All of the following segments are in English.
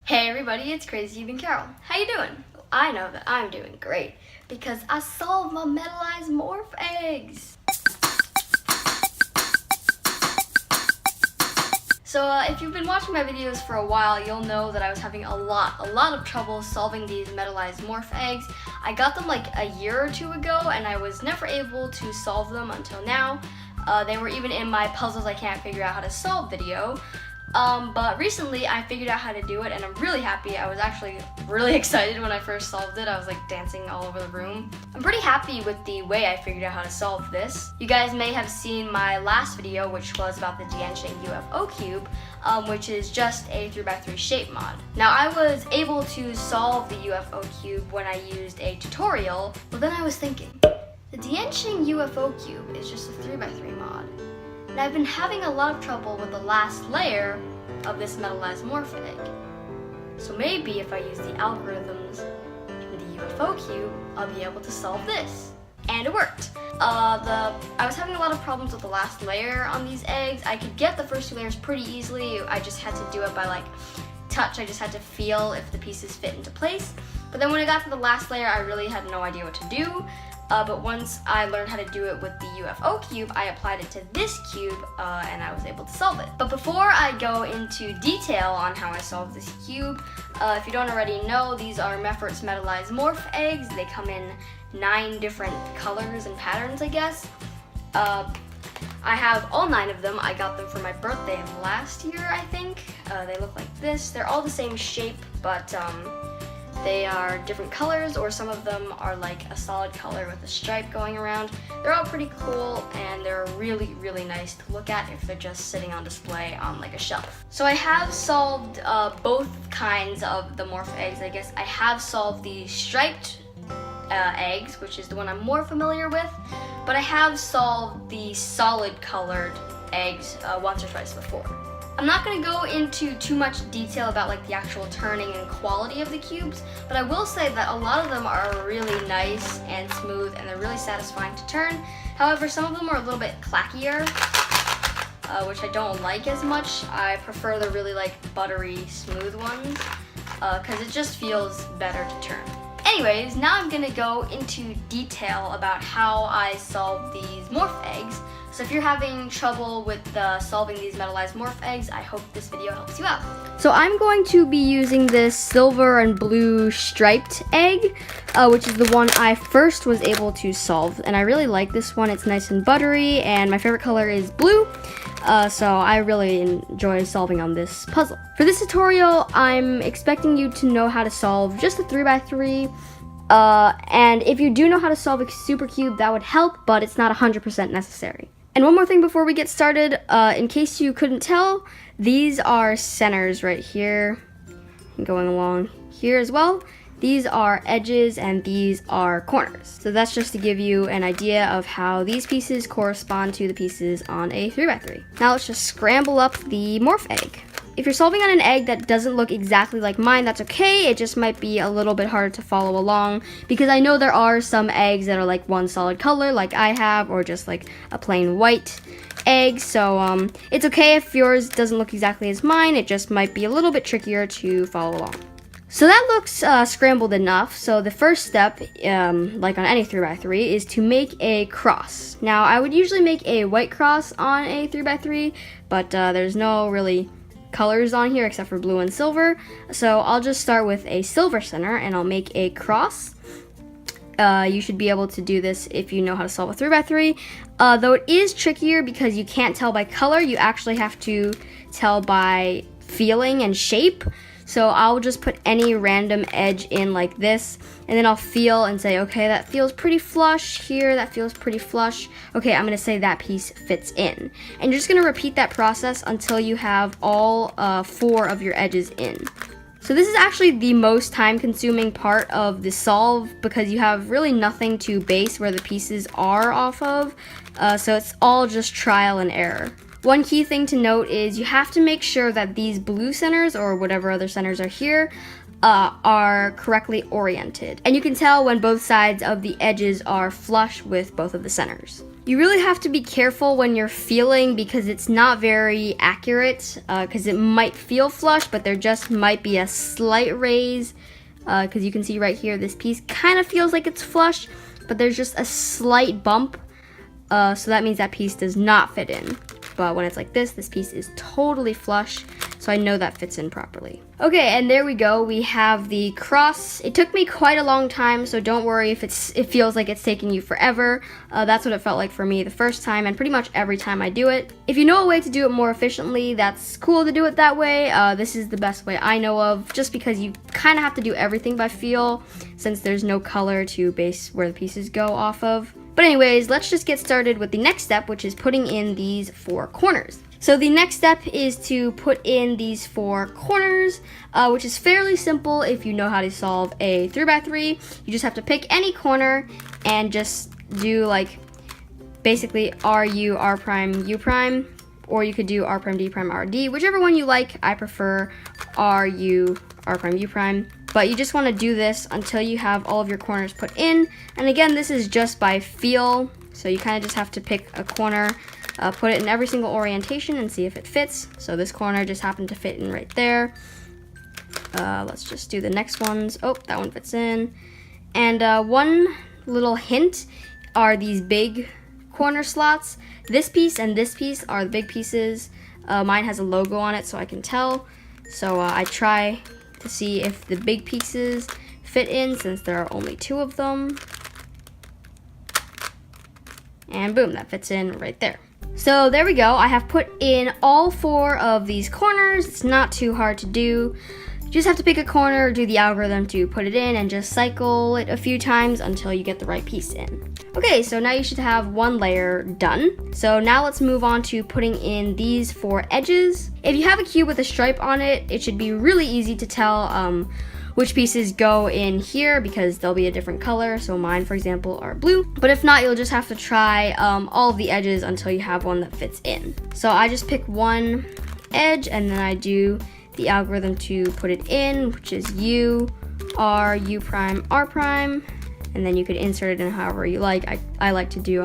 Hey everybody, it's Crazy Even Carol. How you doing? Well, I know that I'm doing great because I solved my metallized morph eggs. So if you've been watching my videos for a while, you'll know that I was having a lot of trouble solving these metallized morph eggs. I got them like a year or two ago and I was never able to solve them until now. They were even in my puzzles I can't figure out how to solve video. But recently I figured out how to do it and I'm really happy. I was actually really excited when I first solved it. I was like dancing all over the room. I'm pretty happy with the way I figured out how to solve this. You guys may have seen my last video, which was about the Dianching UFO cube, which is just a 3x3 shape mod. Now I was able to solve the UFO cube when I used a tutorial, but then I was thinking, the Dianching UFO cube is just a 3x3 mod. And I've been having a lot of trouble with the last layer of this metallized morph egg. So maybe if I use the algorithms in the UFO cube, I'll be able to solve this. And it worked. I was having a lot of problems with the last layer on these eggs. I could get the first two layers pretty easily. I just had to do it by like touch. I just had to feel if the pieces fit into place. But then when I got to the last layer, I really had no idea what to do. But once I learned how to do it with the UFO cube, I applied it to this cube and I was able to solve it. But before I go into detail on how I solved this cube, if you don't already know, these are Meffert's metallized morph eggs. They come in 9 different colors and patterns, I guess. I have all 9 of them. I got them for my birthday last year, I think. They look like this. They're all the same shape, but they are different colors, or some of them are like a solid color with a stripe going around. They're all pretty cool and they're really nice to look at if they're just sitting on display on like a shelf. So I have solved both kinds of the morph eggs, I guess. I have solved the striped eggs, which is the one I'm more familiar with, but I have solved the solid colored eggs once or twice before. I'm not going to go into too much detail about like the actual turning and quality of the cubes, but I will say that a lot of them are really nice and smooth and they're really satisfying to turn. However, some of them are a little bit clackier, which I don't like as much. I prefer the really like buttery smooth ones because it just feels better to turn. Anyways, now I'm going to go into detail about how I solved these morph eggs. So if you're having trouble with solving these metallized morph eggs, I hope this video helps you out. So I'm going to be using this silver and blue striped egg, which is the one I first was able to solve. And I really like this one. It's nice and buttery, and my favorite color is blue. So I really enjoy solving on this puzzle. For this tutorial, I'm expecting you to know how to solve just a 3x3. And if you do know how to solve a super cube, that would help, but it's not 100% necessary. And one more thing before we get started, in case you couldn't tell, these are centers right here, and going along here as well. These are edges and these are corners. So that's just to give you an idea of how these pieces correspond to the pieces on a 3x3. Now let's just scramble up the morph egg. If you're solving on an egg that doesn't look exactly like mine, that's okay. It just might be a little bit harder to follow along because I know there are some eggs that are like one solid color like I have, or just like a plain white egg. So it's okay if yours doesn't look exactly as mine. It just might be a little bit trickier to follow along. So that looks scrambled enough. So the first step, like on any 3x3, is to make a cross. Now I would usually make a white cross on a 3x3, but there's no really colors on here except for blue and silver. So I'll just start with a silver center and I'll make a cross. You should be able to do this if you know how to solve a 3x3. Though it is trickier because you can't tell by color, you actually have to tell by feeling and shape. So I'll just put any random edge in like this, and then I'll feel and say, okay, that feels pretty flush here, that feels pretty flush. Okay, I'm gonna say that piece fits in. And you're just gonna repeat that process until you have all 4 of your edges in. So this is actually the most time-consuming part of the solve because you have really nothing to base where the pieces are off of. So it's all just trial and error. One key thing to note is you have to make sure that these blue centers, or whatever other centers are here, are correctly oriented. And you can tell when both sides of the edges are flush with both of the centers. You really have to be careful when you're feeling because it's not very accurate because it might feel flush, but there just might be a slight raise because you can see right here this piece kind of feels like it's flush, but there's just a slight bump, so that means that piece does not fit in. But when it's like this piece is totally flush, so I know that fits in properly. Okay, and there we go. We have the cross. It took me quite a long time, so don't worry if it feels like it's taking you forever. That's what it felt like for me the first time, and pretty much every time I do it. If you know a way to do it more efficiently, that's cool to do it that way. This is the best way I know of, just because you kind of have to do everything by feel, since there's no color to base where the pieces go off of. But anyways, let's just get started with the next step, which is putting in these 4 corners. So the next step is to put in these 4 corners, which is fairly simple if you know how to solve a 3x3. You just have to pick any corner and just do like basically RU, R prime, U prime, or you could do R prime, D prime, RD, whichever one you like. I prefer RU, R prime, U prime. But you just want to do this until you have all of your corners put in. And again, this is just by feel. So you kind of just have to pick a corner, put it in every single orientation and see if it fits. So this corner just happened to fit in right there. Let's just do the next ones. Oh, that one fits in. And one little hint are these big corner slots. This piece and this piece are the big pieces. Mine has a logo on it so I can tell. So I try to see if the big pieces fit in since there are only 2 of them. And boom, that fits in right there. So there we go. I have put in all 4 of these corners. It's not too hard to do. You just have to pick a corner, do the algorithm to put it in, and just cycle it a few times until you get the right piece in. Okay, so now you should have 1 layer done. So now let's move on to putting in these 4 edges. If you have a cube with a stripe on it, it should be really easy to tell which pieces go in here because they'll be a different color. So mine, for example, are blue. But if not, you'll just have to try all of the edges until you have one that fits in. So I just pick 1 edge and then I do the algorithm to put it in, which is U, R, U prime, R prime. And then you could insert it in however you like. I like to do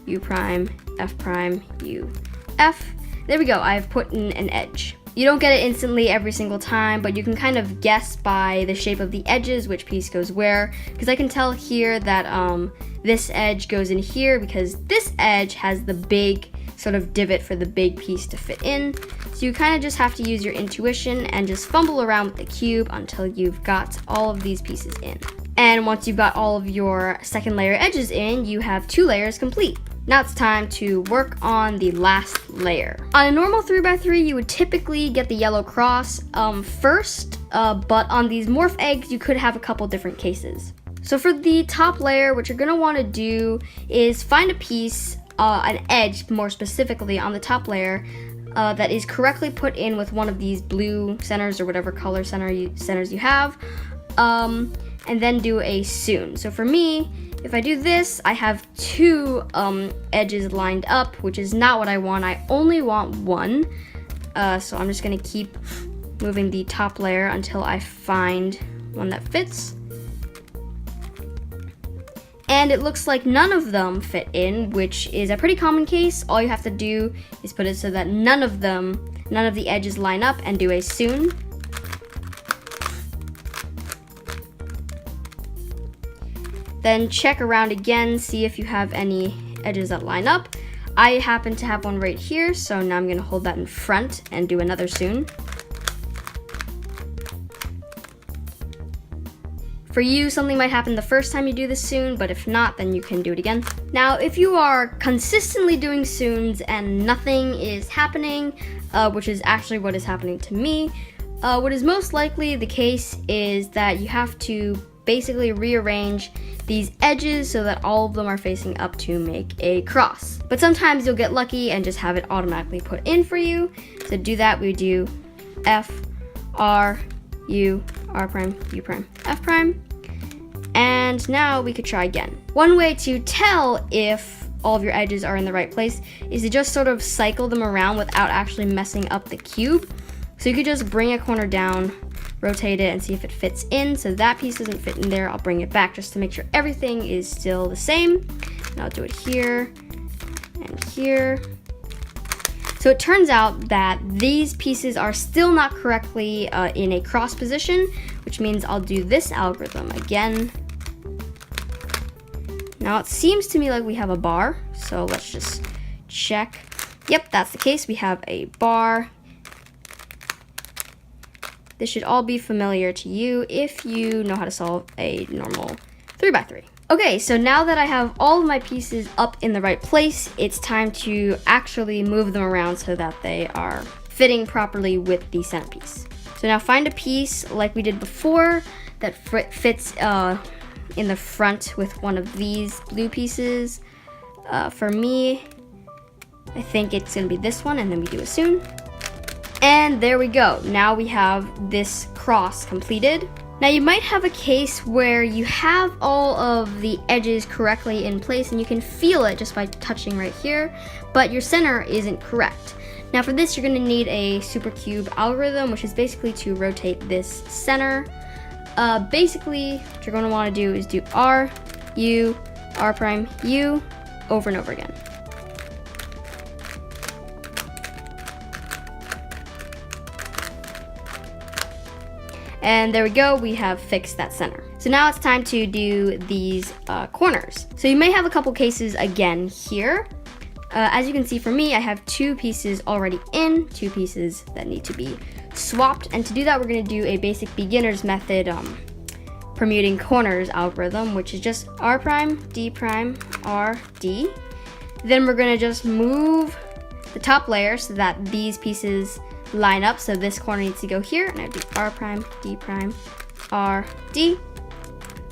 U prime, F prime, U, F. There we go, I've put in an edge. You don't get it instantly every single time, but you can kind of guess by the shape of the edges which piece goes where. Because I can tell here that this edge goes in here because this edge has the big sort of divot for the big piece to fit in. So you kind of just have to use your intuition and just fumble around with the cube until you've got all of these pieces in. And once you've got all of your second layer edges in, you have 2 layers complete. Now it's time to work on the last layer. On a normal 3x3, you would typically get the yellow cross first, but on these morph eggs, you could have a couple different cases. So for the top layer, what you're gonna wanna do is find a piece, an edge more specifically on the top layer, that is correctly put in with one of these blue centers or whatever color centers you have, and then do a soon. So for me, if I do this, I have 2 edges lined up, which is not what I want. I only want 1. So I'm just gonna keep moving the top layer until I find one that fits. And it looks like none of them fit in, which is a pretty common case. All you have to do is put it so that none of the edges line up and do a soon. Then check around again, see if you have any edges that line up. I happen to have one right here, so now I'm gonna hold that in front and do another soon. For you, something might happen the first time you do this soon, but if not, then you can do it again. Now, if you are consistently doing soons and nothing is happening, which is actually what is happening to me, what is most likely the case is that you have to basically rearrange these edges so that all of them are facing up to make a cross. But sometimes you'll get lucky and just have it automatically put in for you. So to do that, we do F, R, U, R prime, U prime, F prime. And now we could try again. One way to tell if all of your edges are in the right place is to just sort of cycle them around without actually messing up the cube. So you could just bring a corner down, rotate it, and see if it fits in. So that piece doesn't fit in there, I'll bring it back just to make sure everything is still the same. And I'll do it here, and here. So it turns out that these pieces are still not correctly in a cross position, which means I'll do this algorithm again. Now it seems to me like we have a bar, so let's just check. Yep, that's the case. We have a bar. This should all be familiar to you if you know how to solve a normal 3x3. Okay, so now that I have all of my pieces up in the right place, it's time to actually move them around so that they are fitting properly with the centerpiece. So now find a piece like we did before that fits in the front with one of these blue pieces. For me, I think it's gonna be this one, and then we do assume. And there we go. Now we have this cross completed. Now you might have a case where you have all of the edges correctly in place and you can feel it just by touching right here, but your center isn't correct. Now for this, you're gonna need a supercube algorithm, which is basically to rotate this center. Basically, what you're gonna wanna do is do R, U, R prime, U, over and over again. And there we go, we have fixed that center. So now it's time to do these corners. So you may have a couple cases again here. As you can see for me, I have 2 pieces already in, 2 pieces that need to be swapped. And to do that, we're gonna do a basic beginner's method permuting corners algorithm, which is just R prime, D prime, R, D. Then we're gonna just move the top layer so that these pieces line up. So this corner needs to go here, and I do R prime, D prime, R, D.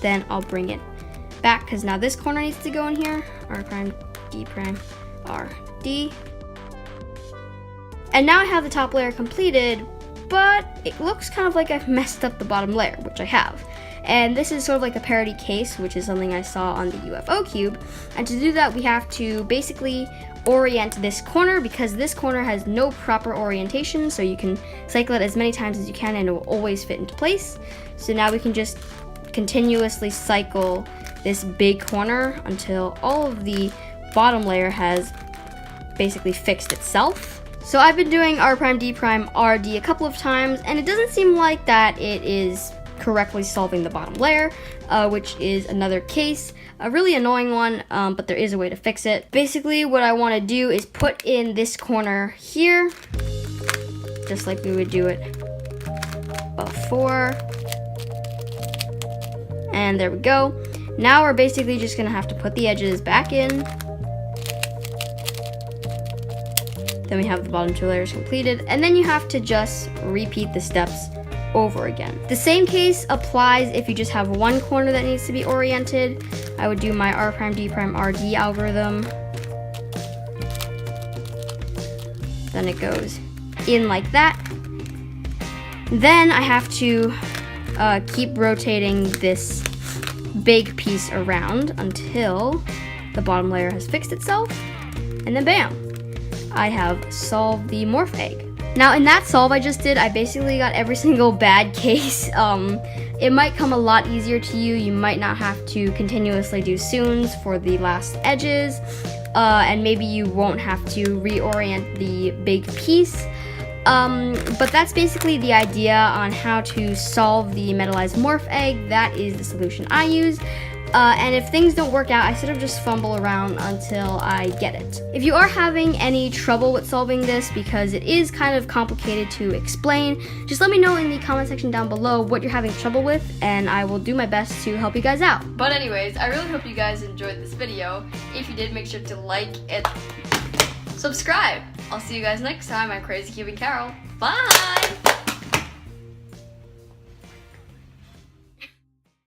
Then I'll bring it back because now this corner needs to go in here. R prime, D prime, R, D. And now I have the top layer completed, but it looks kind of like I've messed up the bottom layer, which I have. And this is sort of like the parity case, which is something I saw on the UFO cube. And to do that, we have to basically orient this corner because this corner has no proper orientation, so you can cycle it as many times as you can and it will always fit into place. So now we can just continuously cycle this big corner until all of the bottom layer has basically fixed itself. So I've been doing R prime, D prime, R, D a couple of times, and it doesn't seem like that it is correctly solving the bottom layer, which is another case. A really annoying one, but there is a way to fix it. Basically, what I want to do is put in this corner here, just like we would do it before. And there we go. Now we're basically just gonna have to put the edges back in. Then we have the bottom 2 layers completed, and then you have to just repeat the steps over again. The same case applies if you just have one corner that needs to be oriented. I would do my R prime, D prime, R, D algorithm. Then it goes in like that. Then I have to keep rotating this big piece around until the bottom layer has fixed itself. And then bam, I have solved the morph egg. Now in that solve I just did, I basically got every single bad case. It might come a lot easier to you. You might not have to continuously do soons for the last edges, and maybe you won't have to reorient the big piece. But that's basically the idea on how to solve the metallized morph egg. That is the solution I use. And if things don't work out, I sort of just fumble around until I get it. If you are having any trouble with solving this, because it is kind of complicated to explain, just let me know in the comment section down below what you're having trouble with, and I will do my best to help you guys out. But anyways, I really hope you guys enjoyed this video. If you did, make sure to like and subscribe. I'll see you guys next time. I'm Crazy Cube and Carol. Bye!